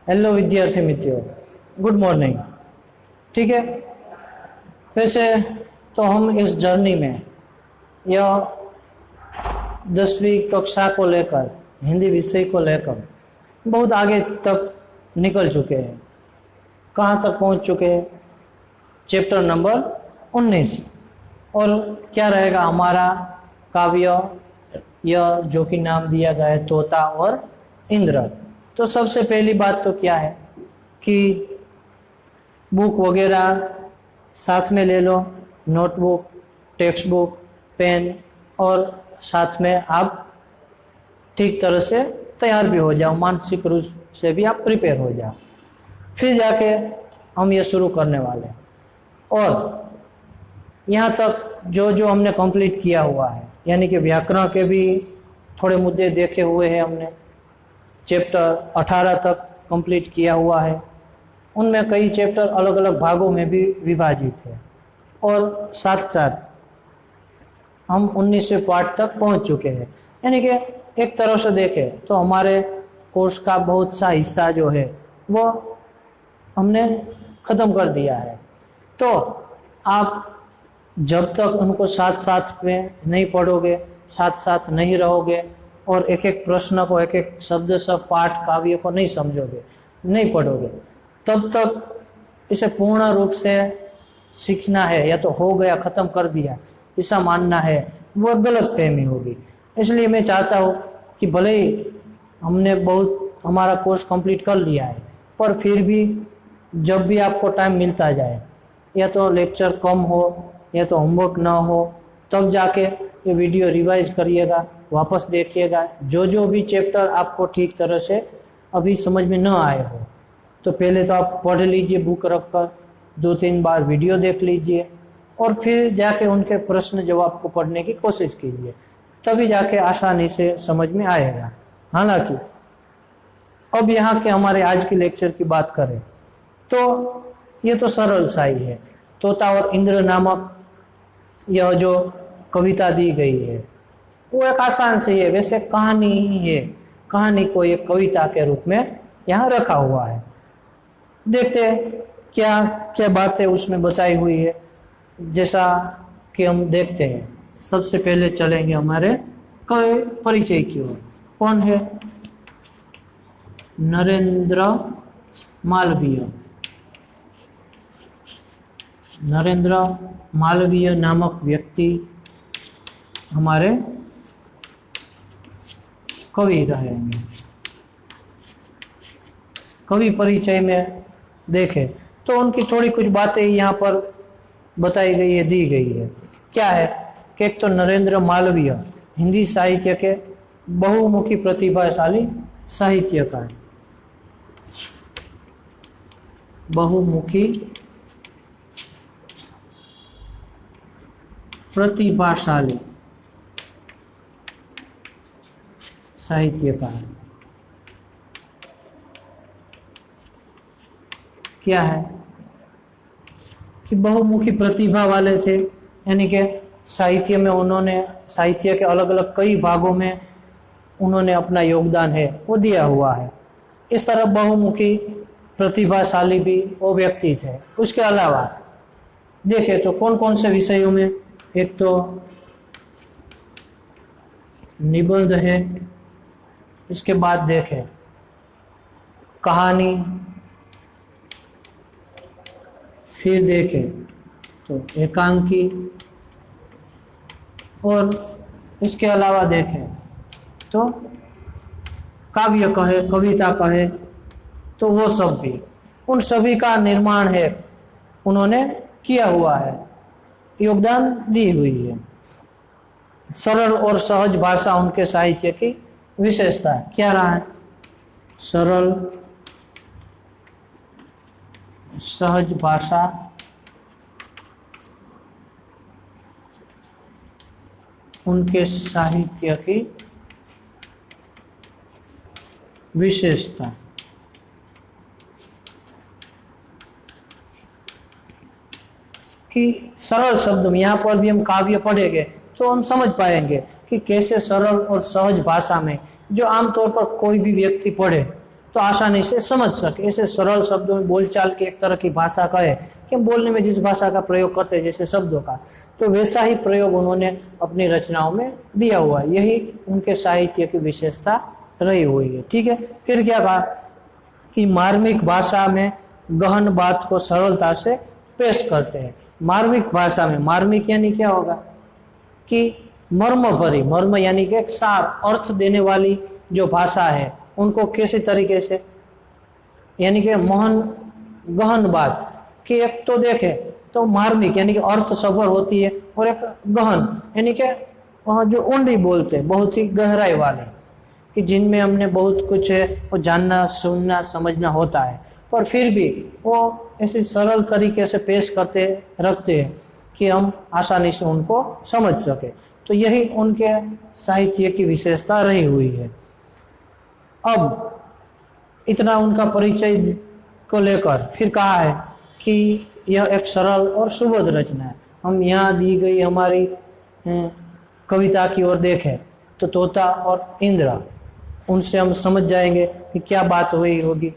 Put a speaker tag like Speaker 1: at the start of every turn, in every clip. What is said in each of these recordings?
Speaker 1: Hello विद्यार्थी मित्रों, good morning. ठीक है, वैसे तो हम इस जर्नी में यह 10वीं कक्षा को लेकर हिंदी विषय को लेकर बहुत आगे तक निकल चुके हैं। कहाँ तक पहुँच चुके हैं? Chapter number 19। और क्या रहेगा हमारा काव्य, यह जो कि नाम दिया गया है तोता और इंद्र। तो सबसे पहली बात तो क्या है कि बुक वगैरह साथ में ले लो, नोटबुक, टेक्स्ट बुक, पेन, और साथ में आप ठीक तरह से तैयार भी हो जाओ, मानसिक रूप से भी आप प्रिपेयर हो जाओ। फिर जाके हम ये शुरू करने वाले हैं। और यहाँ तक जो जो हमने कंप्लीट किया हुआ है, यानी कि व्याकरण के भी थोड़े मुद्दे देखे हुए हैं हमने। चैप्टर 18 तक कंप्लीट किया हुआ है। उनमें कई चैप्टर अलग अलग भागों में भी विभाजित है। और साथ साथ हम 19वें पार्ट तक पहुंच चुके हैं। यानी कि एक तरह से देखें तो हमारे कोर्स का बहुत सा हिस्सा जो है वो हमने ख़त्म कर दिया है। तो आप जब तक उनको साथ साथ में नहीं पढ़ोगे, साथ साथ नहीं रहोगे और एक एक प्रश्न को, एक एक शब्द सब पाठ काव्य को नहीं समझोगे, नहीं पढ़ोगे, तब तक इसे पूर्ण रूप से सीखना है या तो हो गया, ख़त्म कर दिया, ऐसा मानना है, वो गलत फहमी होगी। इसलिए मैं चाहता हूँ कि भले ही हमने बहुत हमारा कोर्स कंप्लीट कर लिया है, पर फिर भी जब भी आपको टाइम मिलता जाए, या तो लेक्चर कम हो या तो होमवर्क ना हो, तब जाके ये वीडियो रिवाइज करिएगा, वापस देखिएगा। जो जो भी चैप्टर आपको ठीक तरह से अभी समझ में न आए हो तो पहले तो आप पढ़ लीजिए, बुक रखकर 2-3 बार वीडियो देख लीजिए, और फिर जाके उनके प्रश्न जवाब को पढ़ने की कोशिश कीजिए, तभी जाके आसानी से समझ में आएगा। हालांकि अब यहाँ के हमारे आज के लेक्चर की बात करें तो ये तो सरल सा ही है। तोता और इंद्र नामक यह जो कविता दी गई है वो एक आसान सी है। वैसे कहानी ही है, कहानी को एक कविता के रूप में यहाँ रखा हुआ है। देखते हैं क्या क्या बातें उसमें बताई हुई है। जैसा कि हम देखते हैं, सबसे पहले चलेंगे हमारे कवि परिचय की ओर। कौन है? नरेंद्र मालवीय। नरेंद्र मालवीय नामक व्यक्ति हमारे कवि रहेंगे। कवि परिचय में देखें तो उनकी थोड़ी कुछ बातें यहाँ पर बताई गई है, दी गई है। क्या है कि एक तो नरेंद्र मालवीय हिंदी साहित्य के बहुमुखी प्रतिभाशाली साहित्यकार, बहुमुखी प्रतिभाशाली साहित्यकार। क्या है कि बहुमुखी प्रतिभा वाले थे, यानी कि साहित्य में उन्होंने, साहित्य के अलग अलग कई भागों में उन्होंने अपना योगदान है वो दिया हुआ है। इस तरह बहुमुखी प्रतिभाशाली भी वो व्यक्ति थे। उसके अलावा देखें तो कौन कौन से विषयों में, एक तो निबंध है, इसके बाद देखें कहानी, फिर देखें तो एकांकी, और इसके अलावा देखें तो काव्य कहे, कविता कहे, तो वो सब भी, उन सभी का निर्माण है उन्होंने किया हुआ है, योगदान दी हुई है। सरल और सहज भाषा उनके साहित्य की विशेषता है। क्या रहा है? सरल सहज भाषा उनके साहित्य की विशेषता। कि सरल शब्द में, यहाँ पर भी हम काव्य पढ़ेंगे तो हम समझ पाएंगे कि कैसे सरल और सहज भाषा में, जो आमतौर पर कोई भी व्यक्ति पढ़े तो आसानी से समझ सके। ऐसे सरल शब्दों में बोलचाल की एक तरह की भाषा कहे कि हम बोलने में जिस भाषा का प्रयोग करते हैं जैसे शब्दों का, तो वैसा ही प्रयोग उन्होंने अपनी रचनाओं में दिया हुआ है। यही उनके साहित्य की विशेषता रही हुई है। ठीक है, फिर क्या कहा कि मार्मिक भाषा में गहन बात को सरलता से पेश करते हैं। मार्मिक भाषा में, मार्मिक यानी क्या होगा कि मर्म भरी, मर्म यानी कि एक सार अर्थ देने वाली जो भाषा है उनको किसी तरीके से, यानी कि मोहन गहन बात कि एक तो देखे तो मार्मिक यानी कि अर्थ सभर होती है, और एक गहन यानी कि जो ऊंडी बोलते हैं, बहुत ही गहराई वाले, कि जिनमें हमने बहुत कुछ है वो जानना सुनना समझना होता है, पर फिर भी वो ऐसे सरल तरीके से पेश करते रखते हैं कि हम आसानी से उनको समझ सके। तो यही उनके साहित्य की विशेषता रही हुई है। अब इतना उनका परिचय को लेकर फिर कहा है कि यह एक सरल और सुबोध रचना है। हम यहाँ दी गई हमारी कविता की ओर देखें तो तोता और इंद्र, उनसे हम समझ जाएंगे कि क्या बात हुई होगी।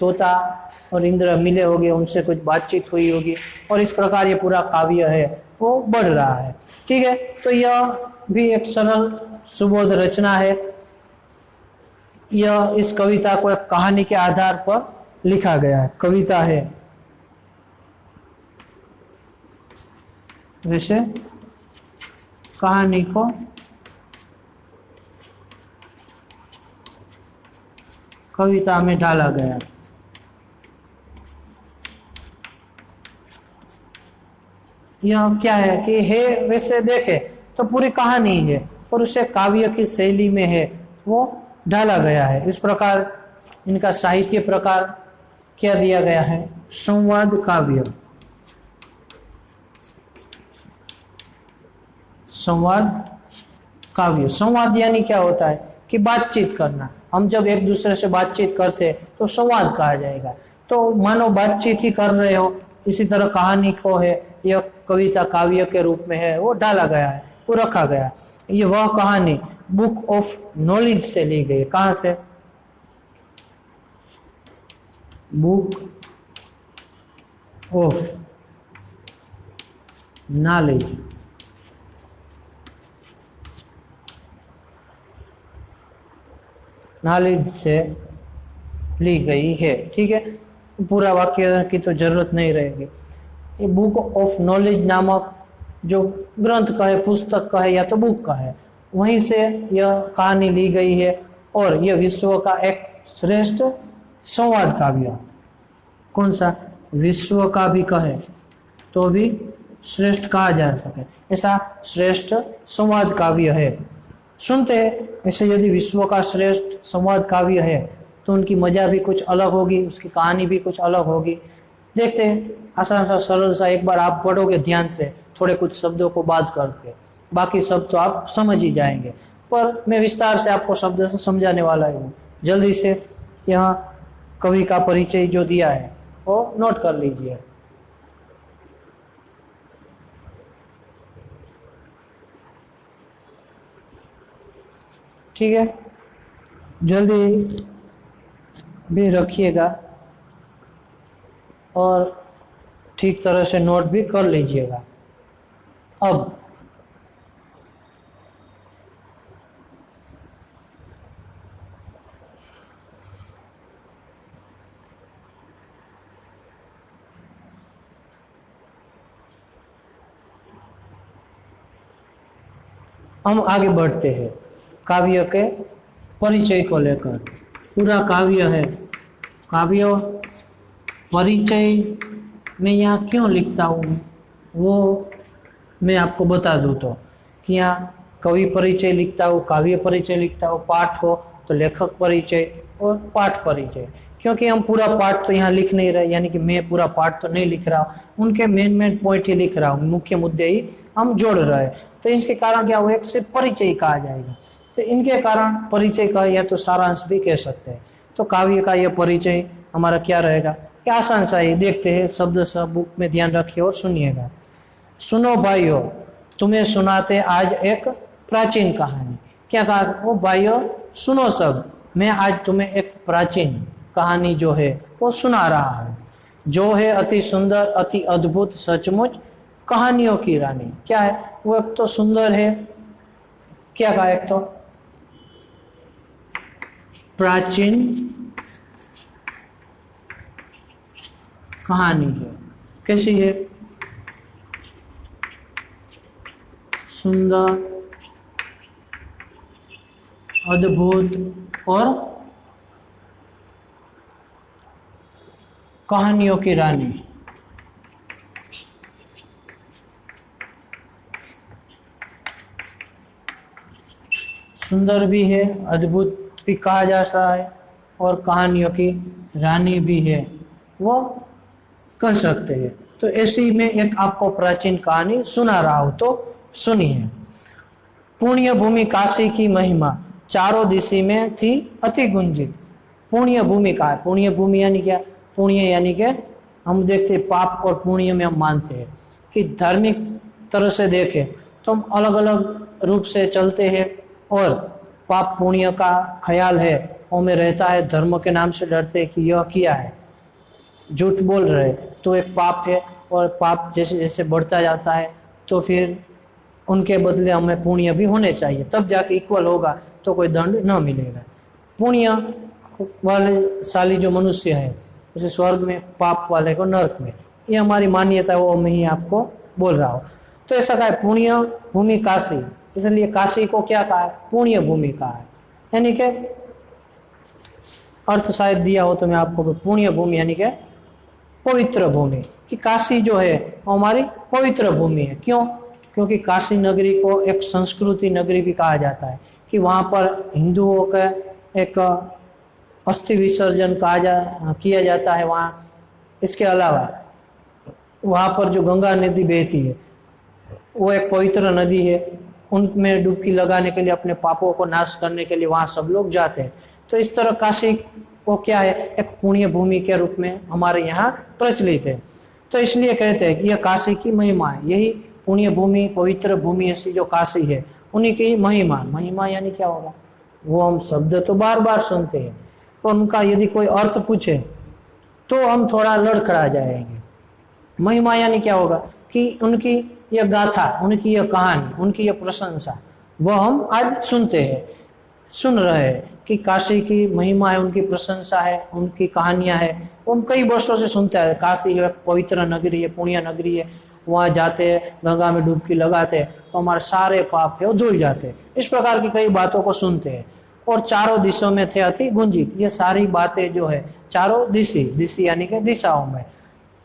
Speaker 1: तोता और इंद्र मिले होंगे, उनसे कुछ बातचीत हुई होगी, और इस प्रकार ये पूरा काव्य है वो बढ़ रहा है। ठीक है, तो यह भी एक सरल सुबोध रचना है। यह इस कविता को एक कहानी के आधार पर लिखा गया है। कविता है वैसे कहानी को कविता में डाला गया। यह क्या है कि है वैसे देखे तो पूरी कहानी है, पर उसे काव्य की शैली में है वो डाला गया है। इस प्रकार इनका साहित्य प्रकार क्या दिया गया है, संवाद काव्य। संवाद काव्य, संवाद यानी क्या होता है कि बातचीत करना। हम जब एक दूसरे से बातचीत करते हैं तो संवाद कहा जाएगा। तो मानो बातचीत ही कर रहे हो, इसी तरह कहानी को है यह कविता काव्य के रूप में है वो डाला गया है, वो रखा गया है। ये वह कहानी बुक ऑफ नॉलेज से ली गई। कहां से? बुक ऑफ नॉलेज, नॉलेज से ली गई है। ठीक है, पूरा वाक्य की तो जरूरत नहीं रहेगी। ये बुक ऑफ नॉलेज नामक जो ग्रंथ का है, पुस्तक का है या तो बुक का है, वहीं से यह कहानी ली गई है। और यह विश्व का एक श्रेष्ठ संवाद काव्य, कौन सा? विश्व का भी कहे तो भी श्रेष्ठ कहा जा सके, ऐसा श्रेष्ठ संवाद काव्य है। सुनते हैं ऐसे, यदि विश्व का श्रेष्ठ संवाद काव्य है तो उनकी मजा भी कुछ अलग होगी, उसकी कहानी भी कुछ अलग होगी। देखते हैं, आसान सा सरल सा एक बार आप पढ़ोगे ध्यान से, थोड़े कुछ शब्दों को बात करके, बाकी सब तो आप समझ ही जाएंगे, पर मैं विस्तार से आपको शब्दों से समझाने वाला हूँ। जल्दी से यहाँ कवि का परिचय जो दिया है वो नोट कर लीजिए। ठीक है, जल्दी भी रखिएगा और ठीक तरह से नोट भी कर लीजिएगा। अब हम आगे बढ़ते हैं काव्य के परिचय को लेकर। पूरा काव्य है, काव्य परिचय मैं यहाँ क्यों लिखता हूँ वो मैं आपको बता दूँ तो, कि यहाँ कवि परिचय लिखता हूँ, काव्य परिचय लिखता हूँ, पाठ हो तो लेखक परिचय और पाठ परिचय। क्योंकि हम पूरा पाठ तो यहाँ लिख नहीं रहे, यानी कि मैं पूरा पाठ तो नहीं लिख रहा हूँ, उनके मेन पॉइंट ही लिख रहा हूँ, मुख्य मुद्दे ही हम जोड़ रहे हैं। तो इसके कारण क्या हुआ, एक से परिचय कहा जाएगा, तो इनके कारण परिचय का या तो सारांश भी कह सकते हैं। तो काव्य का यह परिचय हमारा क्या रहेगा, क्या आसान सा ही देखते हैं, शब्द सब बुक में ध्यान रखिए और सुनिएगा। सुनो भाइयों, तुम्हें सुनाते आज एक प्राचीन कहानी। क्या कहा वो, भाइयों सुनो सब, मैं आज तुम्हें एक प्राचीन कहानी जो है वो सुना रहा हूँ, जो है अति सुंदर, अति अद्भुत, सचमुच कहानियों की रानी। क्या है वो? एक तो सुंदर है, क्या कहा? एक तो प्राचीन कहानी है। कैसी है? सुंदर, अद्भुत और कहानियों की रानी। सुंदर भी है, अद्भुत भी कहा जाता है और कहानियों की रानी भी है, वो कह सकते हैं। तो ऐसी में एक आपको प्राचीन कहानी सुना रहा हूं, तो सुनिए। पुण्य भूमि काशी की महिमा चारों दिशा में थी अति गुंजित। पुण्य भूमि का है, पुण्य भूमि यानी क्या? पुण्य यानी कि हम देखते हैं पाप और पुण्य में हम मानते हैं कि धार्मिक तरह से देखें तो हम अलग अलग रूप से चलते हैं और पाप पुण्य का ख्याल है हमें रहता है, धर्म के नाम से डरते हैं कि यह किया है, झूठ बोल रहे तो एक पाप है, और पाप जैसे जैसे बढ़ता जाता है तो फिर उनके बदले हमें पुण्य भी होने चाहिए, तब जाके इक्वल होगा, तो कोई दंड न मिलेगा। पुण्य वाले शाली जो मनुष्य है उसे स्वर्ग में, पाप वाले को नरक में, ये हमारी मान्यता है, वो मैं ही आपको बोल रहा हूँ। तो ऐसा कहा है पुण्य भूमि काशी, इसलिए काशी को क्या कहा है? पुण्य भूमि कहा है। यानी कि अर्थ शायद दिया हो तो मैं आपको, पुण्य भूमि यानी कि पवित्र भूमि, कि काशी जो है वो हमारी पवित्र भूमि है। क्यों? क्योंकि काशी नगरी को एक संस्कृति नगरी भी कहा जाता है, कि वहाँ पर हिंदुओं का एक अस्थि विसर्जन किया जाता है वहाँ। इसके अलावा वहाँ पर जो गंगा नदी बहती है वो एक पवित्र नदी है, उनमें डुबकी लगाने के लिए, अपने पापों को नाश करने के लिए वहाँ सब लोग जाते हैं। तो इस तरह काशी को क्या है? एक पुण्य भूमि के रूप में हमारे यहाँ प्रचलित है। तो इसलिए कहते हैं कि यह काशी की महिमा है। यही पुण्य भूमि, पवित्र भूमि ऐसी जो काशी है, उन्हीं की महिमा। महिमा यानी क्या होगा? वो हम शब्द तो बार बार सुनते हैं, तो उनका यदि कोई अर्थ पूछे तो हम थोड़ा लड़खड़ा जाएंगे। महिमा यानी क्या होगा? कि उनकी यह गाथा, उनकी यह कहानी, उनकी यह प्रशंसा, वह हम आज सुन रहे हैं कि काशी की महिमा है, उनकी प्रशंसा है, उनकी कहानियां है, वो हम कई वर्षों से सुनते हैं। काशी एक पवित्र नगरी है, पुण्य नगरी है, वहाँ जाते हैं, गंगा में डुबकी लगाते हैं तो हमारे सारे पाप है वो धुल जाते हैं। इस प्रकार की कई बातों को सुनते हैं। और चारों दिशों में थे अति गुंजित, ये सारी बातें जो है चारों दिशा यानी कि दिशाओं में,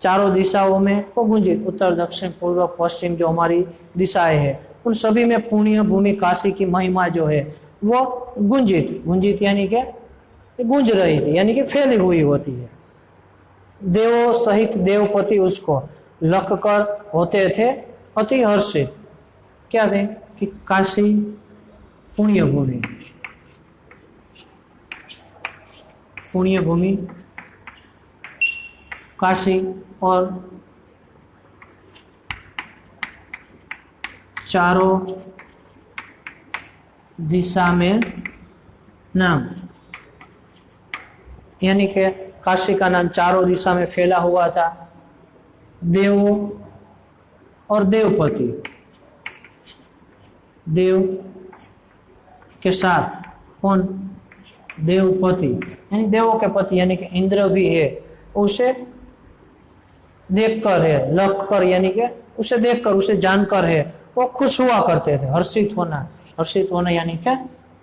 Speaker 1: चारों दिशाओं में वो गुंजित, उत्तर दक्षिण पूर्व पश्चिम जो हमारी दिशाएं हैं उन सभी में पुण्य भूमि काशी की महिमा जो है वो गुंजित यानी कि गूंज रही थी, यानी कि फैली हुई होती है। देवों सहित देवपति उसको लख कर होते थे अति हर्षित। क्या थे? कि काशी पुण्य भूमि, पुण्य भूमि काशी, और चारों दिशा में नाम, यानी कि काशी का नाम चारों दिशा में फैला हुआ था। देवों और देवपति, देव के साथ कौन? देवपति यानी देवों के पति, यानी कि इंद्र भी है, उसे देखकर है, लख कर यानी कि उसे देखकर, उसे जानकर है वो खुश हुआ करते थे। हर्षित होना यानी क्या?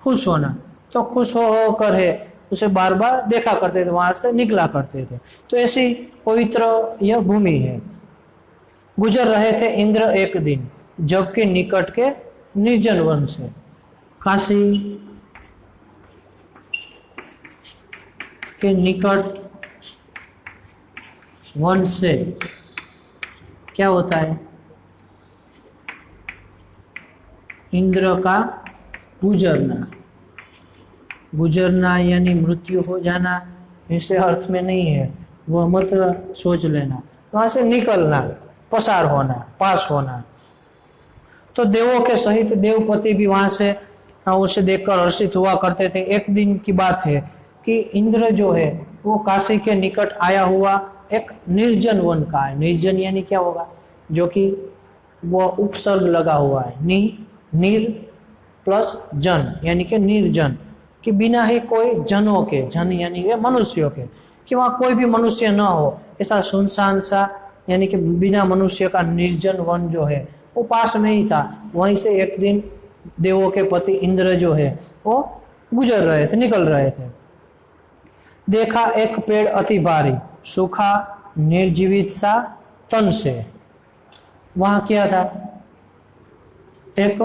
Speaker 1: खुश होना। तो खुश होकर है उसे बार बार देखा करते थे, वहां से निकला करते थे। तो ऐसी पवित्र यह भूमि है। गुजर रहे थे इंद्र एक दिन, जबकि निकट के निर्जन वन से, काशी के निकट वन से क्या होता है? इंद्र का गुजरना यानी मृत्यु हो जाना, ऐसे अर्थ में नहीं है, वह मत सोच लेना। वहां से निकलना, पसार होना, पास होना। तो देवों के सहित देवपति भी वहां से उसे देखकर हर्षित हुआ करते थे। एक दिन की बात है कि इंद्र जो है वो काशी के निकट आया हुआ एक निर्जन वन का है। निर्जन यानी क्या होगा, जो कि वो उपसर्ग लगा हुआ है, नीर प्लस जन यानी कि निर्जन, कि बिना ही कोई जनों के, जन यानी कि मनुष्यों के, कि वहाँ कोई भी मनुष्य न हो, ऐसा सुनसान सा यानी कि बिना मनुष्य का निर्जन वन जो है वो पास में ही था। वहीं से एक दिन देवों के पति इंद्र जो है वो गुजर रहे थे, निकल रहे थे। देखा एक पेड़ अति भारी, सूखा निर्जीवित सा तन से। वहां क्या था, एक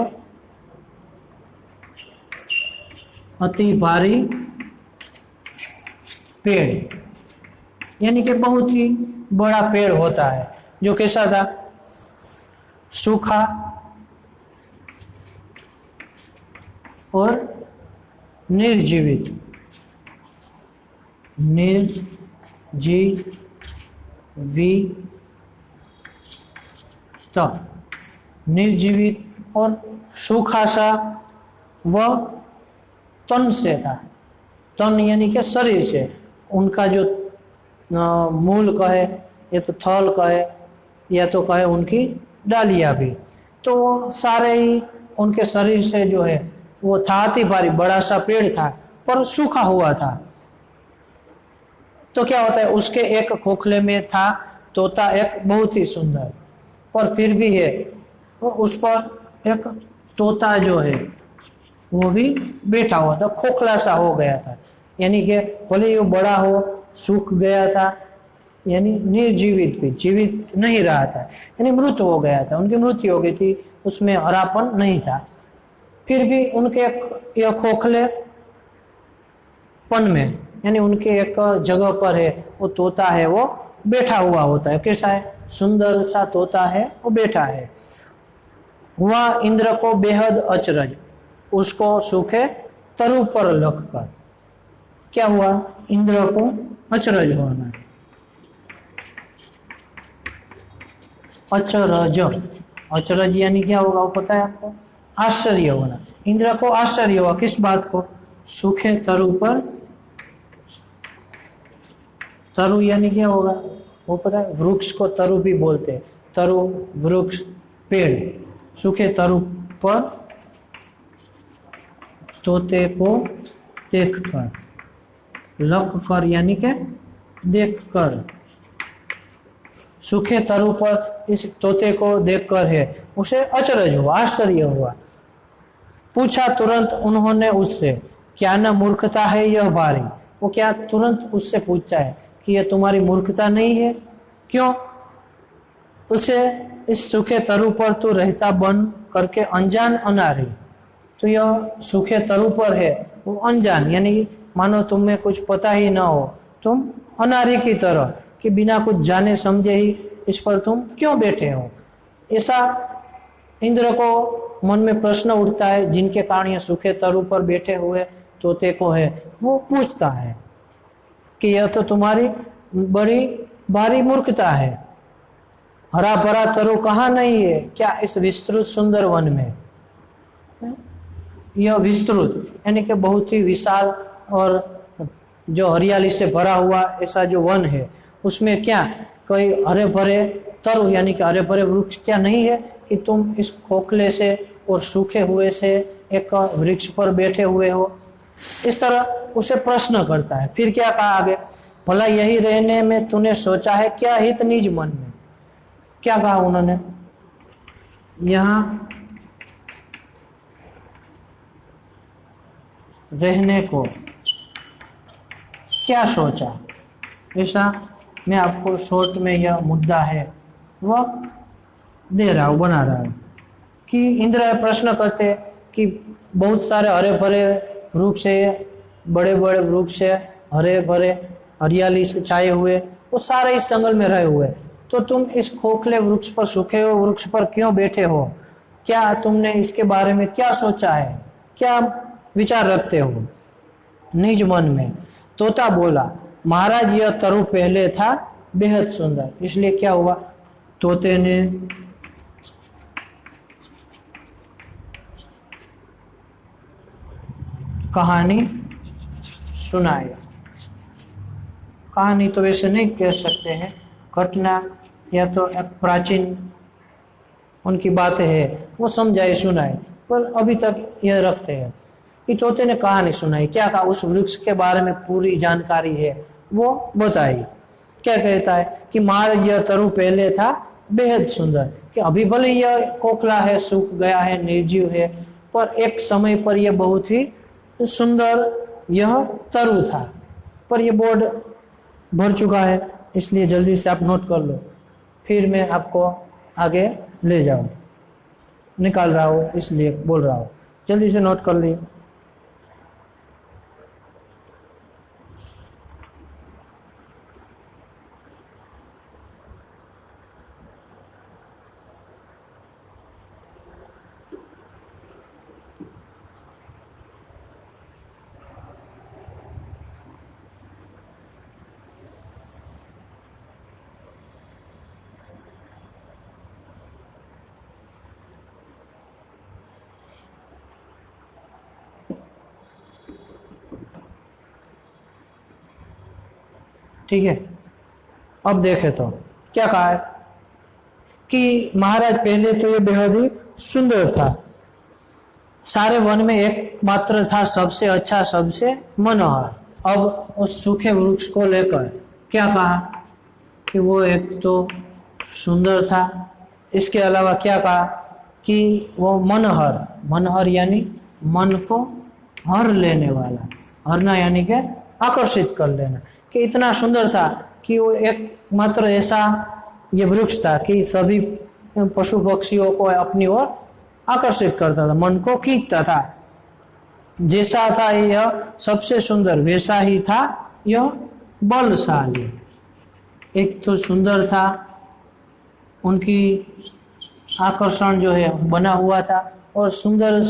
Speaker 1: अति भारी पेड़, यानी कि बहुत ही बड़ा पेड़ होता है, जो कैसा था, सूखा और निर्जीवित, निर्जीवित और सूखा सा वह तन से था। तन यानी कि शरीर से, उनका जो मूल कहे या तो थल कहे या तो कहे उनकी डालियां भी, तो सारे ही उनके शरीर से जो है वो था अति भारी, बड़ा सा पेड़ था पर सूखा हुआ था। तो क्या होता है, उसके एक खोखले में था तोता, एक बहुत ही सुंदर, पर फिर भी है तो उस पर एक तोता जो है वो भी बैठा हुआ था, खोखला सा हो गया था, यानी कि भले वो बड़ा हो, सूख गया था, यानी निर्जीवित भी, जीवित नहीं रहा था, यानी मृत हो गया था, उनकी मृत्यु हो गई थी, उसमें हरापन नहीं था। फिर भी उनके यह खोखले पन में, यानी उनके एक जगह पर है वो तोता है, वो बैठा हुआ होता है। कैसा है, सुंदर सा तोता है, वो बैठा है। हुआ इंद्र को बेहद अचरज, उसको सूखे तरु पर लख कर। क्या हुआ, इंद्र को अचरज होना, अचरज, अचरज यानी क्या होगा वो पता है आपको, आश्चर्य होना। इंद्र को आश्चर्य हुआ, किस बात को, सूखे तरु पर, तरु यानी क्या होगा वो पता है, वृक्ष को तरु भी बोलते हैं, तरु वृक्ष पेड़, सूखे तरु पर तोते को देख कर, लख कर यानी के देख कर, सूखे तरु पर इस तोते को देखकर है उसे अचरज हुआ, आश्चर्य हुआ। पूछा तुरंत उन्होंने उससे, क्या न मूर्खता है यह भारी, वो क्या तुरंत उससे पूछता है कि यह तुम्हारी मूर्खता नहीं है, क्यों, उसे इस सूखे तरु पर तू रहता बन करके अनजान अनारी, तो यह सूखे तरु पर है वो अनजान, यानी मानो तुम्हें कुछ पता ही ना हो, तुम अनारी की तरह कि बिना कुछ जाने समझे ही इस पर तुम क्यों बैठे हो। ऐसा इंद्र को मन में प्रश्न उठता है, जिनके कारण ये सूखे तरु पर बैठे हुए तोते को है वो पूछता है कि यह तो तुम्हारी बड़ी भारी मूर्खता है, हरा भरा तरु कहाँ नहीं है क्या इस विस्तृत सुंदर वन में। यह विस्तृत यानी कि बहुत ही विशाल और जो हरियाली से भरा हुआ ऐसा जो वन है, उसमें क्या कोई हरे भरे तरु यानी कि हरे भरे वृक्ष क्या नहीं है कि तुम इस खोखले से और सूखे हुए से एक वृक्ष पर बैठे हुए हो। इस तरह उसे प्रश्न करता है। फिर क्या कहा आगे, भला यही रहने में तूने सोचा है क्या हित निज मन में, क्या कहा उन्होंने, यहाँ रहने को क्या सोचा, ऐसा मैं आपको शॉर्ट में यह मुद्दा है वह दे रहा हूँ, बना रहा हूँ कि इंद्र प्रश्न करते कि बहुत सारे हरे भरे वृक्ष है, बड़े बड़े वृक्ष है, हरे भरे हरियाली से छाए हुए, वो सारे इस जंगल में रहे हुए, तो तुम इस खोखले वृक्ष पर, सूखे हुए वृक्ष पर क्यों बैठे हो, क्या तुमने इसके बारे में क्या सोचा है, क्या विचार रखते हो निज मन में। तोता बोला, महाराज यह तरु पहले था बेहद सुंदर, इसलिए क्या हुआ, तोते ने कहानी सुनाए। कहानी तो वैसे नहीं कह सकते हैं, घटना या तो एक प्राचीन उनकी बातें है वो समझाए सुनाए, पर अभी तक यह रखते हैं कि तोते ने कहानी सुनाई। क्या कहा? उस वृक्ष के बारे में पूरी जानकारी है वो बताई। क्या कहता है कि महाराज यह तरु पहले था बेहद सुंदर, कि अभी भले यह खोखला है, सूख गया है, निर्जीव है, पर एक समय पर यह बहुत ही सुंदर यह तरु था। पर यह बोर्ड भर चुका है, इसलिए जल्दी से आप नोट कर लो, फिर मैं आपको आगे ले जाऊं। निकाल रहा हूं इसलिए बोल रहा हूं, जल्दी से नोट कर ली। ठीक है, अब देखे तो क्या कहा है कि महाराज पहले तो ये बेहद ही सुंदर था, सारे वन में एकमात्र था सबसे अच्छा, सबसे मनोहर। अब उस सूखे वृक्ष को लेकर क्या कहा कि वो एक तो सुंदर था, इसके अलावा क्या कहा कि वो मनोहर, मनोहर यानी मन को हर लेने वाला, हरना यानी के आकर्षित कर लेना, कि इतना सुंदर था कि वो एक मात्र ऐसा ये वृक्ष था कि सभी पशु पक्षियों को अपनी ओर आकर्षित करता था, मन को खींचता था। जैसा था यह सबसे सुंदर, वैसा ही था यह बलशाली। एक तो सुंदर था, उनकी आकर्षण जो है बना हुआ था, और सुंदर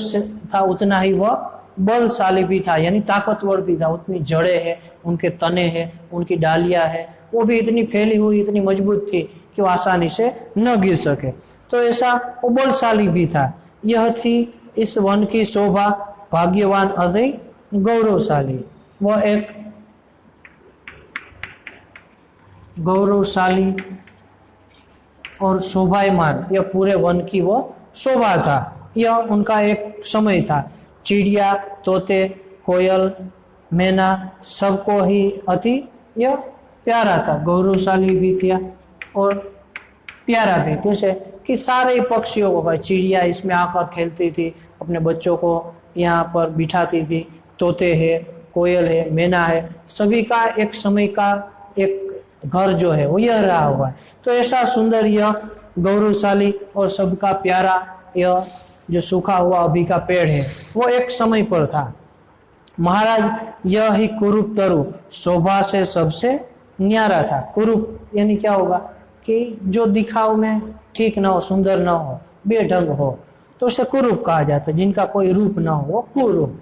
Speaker 1: था उतना ही वह बलशाली भी था, यानी ताकतवर भी था। उतनी जड़ें हैं, उनके तने हैं, उनकी डालियां हैं, वो भी इतनी फैली हुई, इतनी मजबूत थी कि वो आसानी से न गिर सके। तो ऐसा वो बलशाली भी था। यह थी इस वन की शोभा, भाग्यवान अति गौरवशाली। वह एक गौरवशाली और शोभायमान, यह पूरे वन की वो शोभा था। यह उनका एक समय था। चिड़िया, तोते, कोयल, मैना सबको ही अति यह प्यारा था, गौरवशाली भी था और प्यारा भी। कैसे कि सारे पक्षियों को, चिड़िया इसमें आकर खेलती थी, अपने बच्चों को यहाँ पर बिठाती थी, तोते है, कोयल है, मैना है, सभी का एक समय का एक घर जो है वो यह रहा हुआ है। तो ऐसा सुंदर यह गौरवशाली और सबका प्यारा यह जो सूखा हुआ अभी का पेड़ है वो एक समय पर था। महाराज यह ही कुरूप तरु शोभा से सबसे न्यारा था। कुरूप यानी क्या होगा कि जो दिखाव में ठीक ना हो, सुंदर ना हो, बेढंग हो, तो उसे कुरूप कहा जाता है। जिनका कोई रूप ना हो वो कुरूप।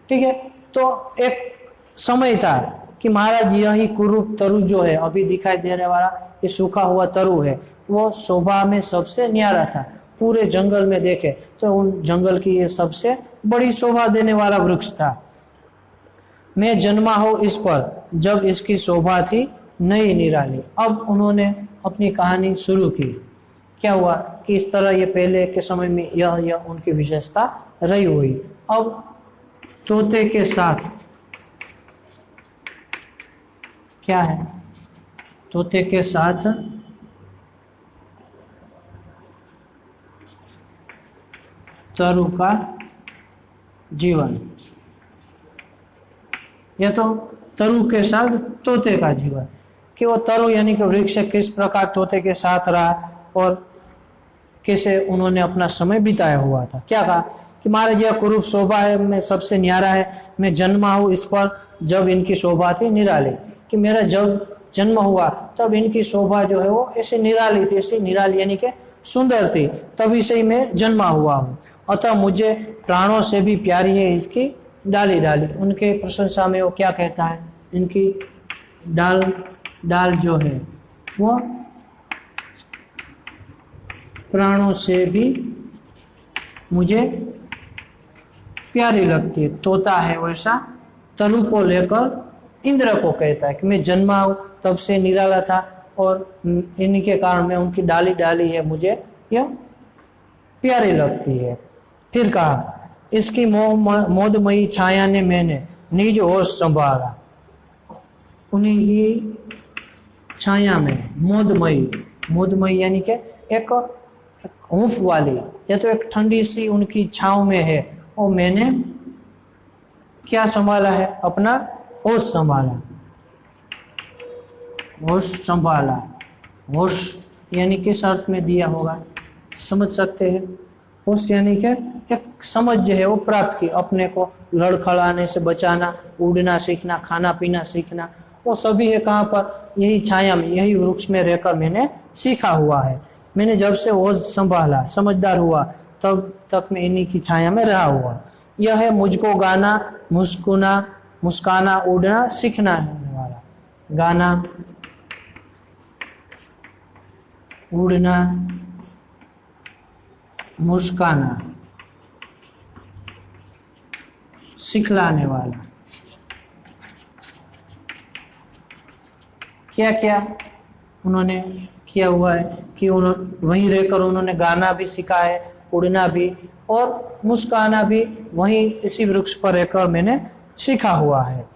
Speaker 1: ठीक है, तो एक समय था कि महाराज यही कुरूप तरु जो है अभी दिखाई देने वाला ये सूखा हुआ तरु है, वो शोभा में सबसे न्यारा था। पूरे जंगल में देखे तो उन जंगल की ये सबसे बड़ी शोभा देने वाला वृक्ष था। मैं जन्मा हो इस पर जब इसकी शोभा थी नई निराली। अब उन्होंने अपनी कहानी शुरू की। क्या हुआ कि इस तरह ये पहले के समय में यह उनकी विशेषता रही हुई। अब तोते के साथ क्या है, तोते के साथ तरु का जीवन, यह तो तरु के साथ तोते का जीवन, कि वो तरु यानी कि वृक्ष किस प्रकार तोते के साथ रहा और कैसे उन्होंने अपना समय बिताया हुआ था। क्या कहा कि महाराज यह कुरूप शोभा है, मैं सबसे न्यारा है, मैं जन्मा हूँ इस पर जब इनकी शोभा थी निराली, कि मेरा जब जन्म हुआ तब इनकी शोभा जो है वो ऐसे निराली थी, ऐसी निराली यानी कि सुंदर थी, तभी से ही मैं जन्मा हुआ हूँ। अतः मुझे प्राणों से भी प्यारी है इसकी डाली डाली। उनके प्रशंसा में वो क्या कहता है, इनकी डाल डाल जो है वो प्राणों से भी मुझे प्यारी लगती है। तोता है वैसा तरु को लेकर इंद्र को कहता है कि मैं जन्मा हूं तब से निराला था और इन्हीं के कारण मैं उनकी डाली डाली है, मुझे यह प्यारी लगती है। फिर कहा इसकी मोदमयी छाया ने मैंने निज होश संभाला। उन्हीं की छाया में मोदमयी, मोदमयी यानी कि एक हूफ वाली या तो एक ठंडी सी उनकी छाव में है और मैंने क्या संभाला है, अपना होश संभाला। होश संभाला, होश यानी किस अर्थ में दिया होगा समझ सकते हैं। होश यानी कि एक समझ जो है वो प्राप्त की, अपने को लड़खड़ाने से बचाना, उड़ना सीखना, खाना पीना सीखना, वो सभी है कहाँ पर, यही छाया में, यही वृक्ष में रहकर मैंने सीखा हुआ है। मैंने जब से होश संभाला, समझदार हुआ, तब तक मैं इन्हीं की छाया में रहा हुआ। यह है मुझको गाना, मुस्काना, उड़ना सीखना होने वाला। गाना, उड़ना, मुस्काना सिखलाने वाला। क्या क्या उन्होंने किया हुआ है कि उन्होंने वहीं रहकर उन्होंने गाना भी सीखा है, उड़ना भी और मुस्काना भी वहीं इसी वृक्ष पर रहकर मैंने सीखा हुआ है।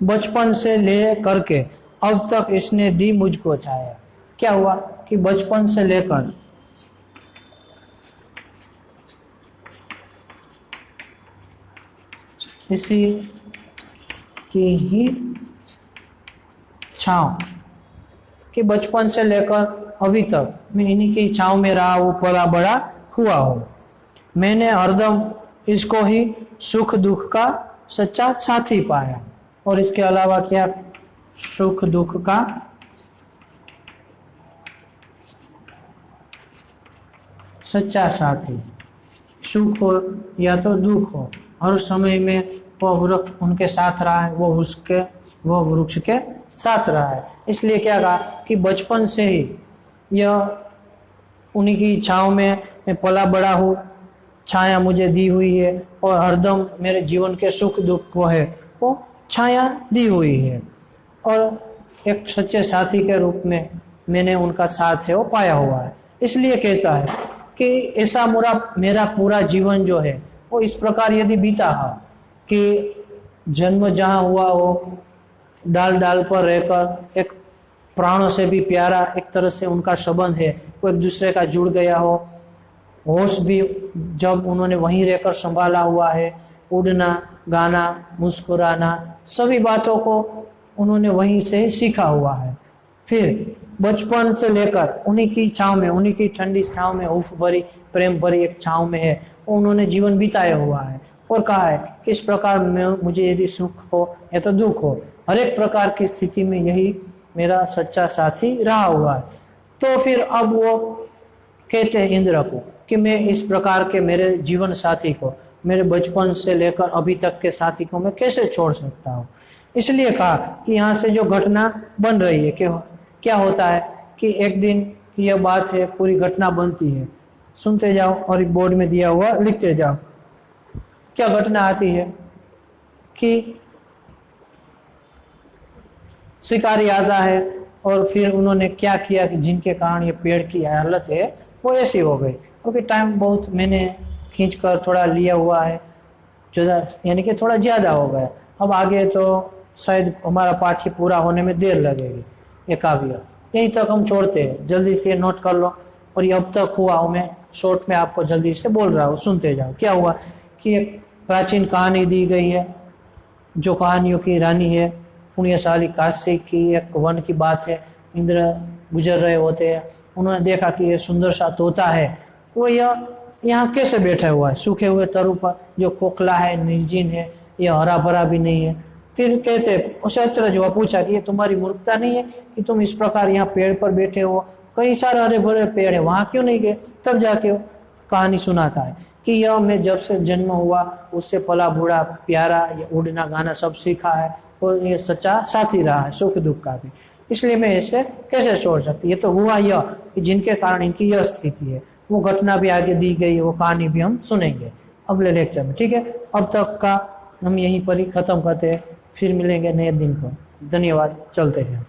Speaker 1: बचपन से ले करके अब तक इसने दी मुझको छाया। क्या हुआ कि बचपन से लेकर इसी की ही छांव, कि बचपन से लेकर अभी तक मैं इन्हीं की छांव में रहा हूँ, पला बड़ा हुआ हूँ। मैंने हरदम इसको ही सुख दुख का सच्चा साथी पाया। और इसके अलावा क्या, सुख दुख का सच्चा साथी, सुख हो या तो दुख हो, हर समय में वह वृक्ष उनके साथ रहा है, वह वृक्ष के साथ रहा है। इसलिए क्या कहा कि बचपन से ही यह उन्हीं की छाँव में मैं पला बड़ा हूँ, छाया मुझे दी हुई है और हरदम मेरे जीवन के सुख दुख को है वो छाया दी हुई है। और एक सच्चे साथी के रूप में मैंने उनका साथ है वो पाया हुआ है। इसलिए कहता है कि ऐसा मेरा पूरा जीवन जो है वो इस प्रकार यदि बीता है कि जन्म जहाँ हुआ हो, डाल डाल पर रहकर एक प्राणों से भी प्यारा एक तरह से उनका संबंध है, वो एक दूसरे का जुड़ गया हो। होश भी जब उन्होंने वहीं रहकर संभाला हुआ है, उड़ना, गाना, मुस्कुराना, सभी बातों को उन्होंने वहीं से सीखा हुआ है। फिर बचपन से लेकर उन्हीं की छाँव में, उन्हीं की ठंडी छाँव में, उफ भरी प्रेम भरी एक छाँव में है उन्होंने जीवन बिताया हुआ है। और कहा है कि इस प्रकार में मुझे यदि सुख हो या तो दुख हो, हर एक प्रकार की स्थिति में यही मेरा सच्चा साथी रहा हुआ है। तो फिर अब वो कहते हैं इंद्र को कि मैं इस प्रकार के मेरे जीवन साथी को, मेरे बचपन से लेकर अभी तक के साथी को मैं कैसे छोड़ सकता हूँ। इसलिए कहा कि यहाँ से जो घटना बन रही है कि क्या होता है कि एक दिन की यह बात है, पूरी घटना बनती है, सुनते जाओ और बोर्ड में दिया हुआ लिखते जाओ। क्या घटना आती है कि शिकारी आता है और फिर उन्होंने क्या किया कि जिनके कारण ये पेड़ की हालत है वो ऐसी हो गई। क्योंकि टाइम बहुत मैंने खींच कर थोड़ा लिया हुआ है, यानी कि थोड़ा ज़्यादा हो गया। अब आगे तो शायद हमारा पाठ्य पूरा होने में देर लगेगी, ये काव्य यहीं तक हम छोड़ते हैं। जल्दी से नोट कर लो। और ये अब तक हुआ हो, मैं शॉर्ट में आपको जल्दी से बोल रहा हूँ, सुनते जाओ। क्या हुआ कि एक प्राचीन कहानी दी गई है जो कहानियों की रानी है, पुण्यशाली काशी की एक वन की बात है। इंद्र गुजर रहे होते हैं, उन्होंने देखा कि ये सुंदर सा तोता है, वो यहाँ कैसे बैठा हुआ है सूखे हुए तरु पर, जो खोखला है, निर्जीन है, ये हरा भरा भी नहीं है। फिर कहते उसे अचरज हुआ, पूछा कि ये तुम्हारी मूर्खता नहीं है कि तुम इस प्रकार यहाँ पेड़ पर बैठे हो, कई सारे हरे भरे पेड़ है, वहां क्यों नहीं गए। तब जाके कहानी सुनाता है कि यह मैं जब से जन्म हुआ उससे पला बूढ़ा प्यारा, ये उड़ना गाना सब सीखा है और ये सच्चा साथी रहा है सुख दुख का भी, इसलिए मैं इसे कैसे छोड़ सकती। ये तो हुआ यह कि जिनके कारण इनकी यह स्थिति है। वो घटना भी आगे दी गई, वो कहानी भी हम सुनेंगे। अगले लेक्चर में, ठीक है। अब तक का हम यहीं पर ही ख़त्म करते हैं, फिर मिलेंगे नए दिन को। धन्यवाद, चलते हैं।